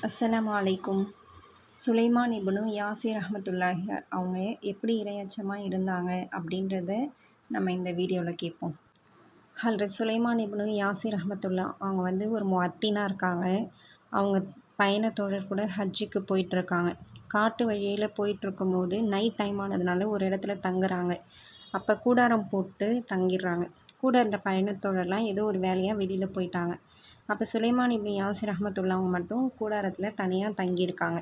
அஸ்ஸலாமு அலைக்கும். சுலைமான் இப்னு யாசிர் ரஹ்மத்துல்லாஹி அவங்க எப்படி இரையச்சமாக இருந்தாங்க அப்படின்றத நம்ம இந்த வீடியோவில் கேட்போம். ஹல்ரத் சுலைமான் இப்னு யாசிர் ரஹ்மத்துல்லா அவங்க வந்து ஒரு முஅத்தினாக இருக்காங்க. அவங்க பயணத்தோழர் கூட ஹஜ்ஜுக்கு போயிட்டுருக்காங்க. காட்டு வழியில் போயிட்டுருக்கும்போது நைட் டைம் ஆனதுனால ஒரு இடத்துல தங்குறாங்க. அப்போ கூடாரம் போட்டு தங்கிடுறாங்க. கூட இருந்த பயணத்தோழர்லாம் ஏதோ ஒரு வேலையாக வெளியில் போயிட்டாங்க. அப்போ சுலைமான் இப்னு யாசிர் ரஹ்மத்துல்லா அவங்க மட்டும் கூடாரத்தில் தனியாக தங்கியிருக்காங்க.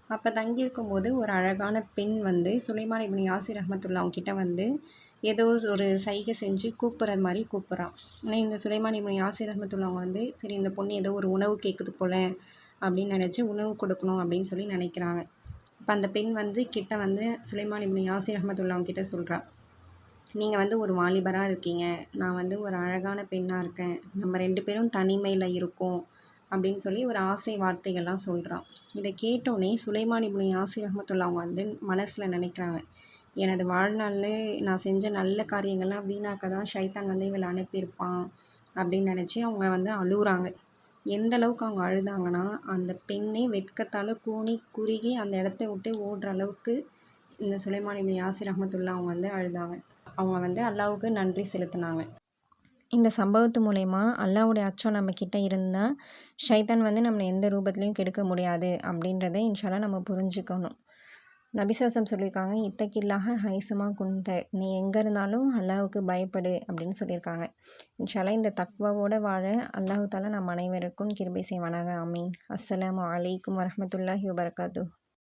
அப்போ தங்கியிருக்கும்போது ஒரு அழகான பெண் வந்து சுலைமான் இப்னு யாசிர் ரஹ்மத்துல்லா அவங்க கிட்ட வந்து ஏதோ ஒரு சைகை செஞ்சு கூப்பிட்றது மாதிரி கூப்பிட்றான். ஆனால் இந்த சுலைமான் இப்னு யாசிர் ரஹ்மத்துல்லா அவங்க வந்து சரி இந்த பொண்ணு ஏதோ ஒரு உணவு கேட்குது போல் அப்படின்னு நினச்சி உணவு கொடுக்கணும் அப்படின்னு சொல்லி நினைக்கிறாங்க. அப்போ அந்த பெண் வந்து கிட்ட வந்து சுலைமான் இப்னு யாசிர் ரஹ்மத்துல்லா அவங்க கிட்ட சொல்கிறா, நீங்கள் வந்து ஒரு வாலிபராக இருக்கீங்க, நான் வந்து ஒரு அழகான பெண்ணாக இருக்கேன், நம்ம 2 பேரும் தனிமையில் இருக்கோம் அப்படின்னு சொல்லி ஒரு ஆசை வார்த்தைகள்லாம் சொல்கிறான். இதை கேட்டோடனே சுலைமான் இப்னு யாசிர் ரஹ்மத்துல்லா அவங்க வந்து மனசில் நினைக்கிறாங்க, எனது வாழ்நாளில் நான் செஞ்ச நல்ல காரியங்கள்லாம் வீணாக்க தான் ஷைத்தான் வந்து இவளை அனுப்பியிருப்பான் அப்படின்னு நினச்சி அவங்க வந்து அழுகுறாங்க. எந்த அளவுக்கு அவங்க அழுதாங்கன்னா அந்த பெண்ணே வெட்கத்தால் கூனி குறுகி அந்த இடத்த விட்டு ஓடுற அளவுக்கு இந்த சுலைமான் இப்னு யாசிர் ரஹ்மத்துல்லா அவங்க வந்து அழுதாங்க. அவங்க வந்து அல்லாஹ்வுக்கு நன்றி செலுத்தினாங்க. இந்த சம்பவத்து மூலயமா அல்லாஹ்வுடைய அச்சம் நம்மக்கிட்ட இருந்தால் ஷைத்தான் வந்து நம்மளை எந்த ரூபத்துலையும் கெடுக்க முடியாது அப்படின்றத இன்ஷால்லா நம்ம புரிஞ்சுக்கணும். நபிசாசம் சொல்லியிருக்காங்க, இத்தக்கில்லாஹ ஹைசுமா குந்த, நீ எங்கே இருந்தாலும் அல்லாஹ்வுக்கு பயப்படு அப்படின்னு சொல்லியிருக்காங்க. இன்ஷால்லா இந்த தக்வாவோட வாழ அல்லாஹ் தாலா நம் அனைவருக்கும் கிருபை செய்வானாக. ஆமீன். அஸ்ஸலாமு அலைக்கும் வரஹ்மத்துல்லாஹி வபரகாத்துஹ்.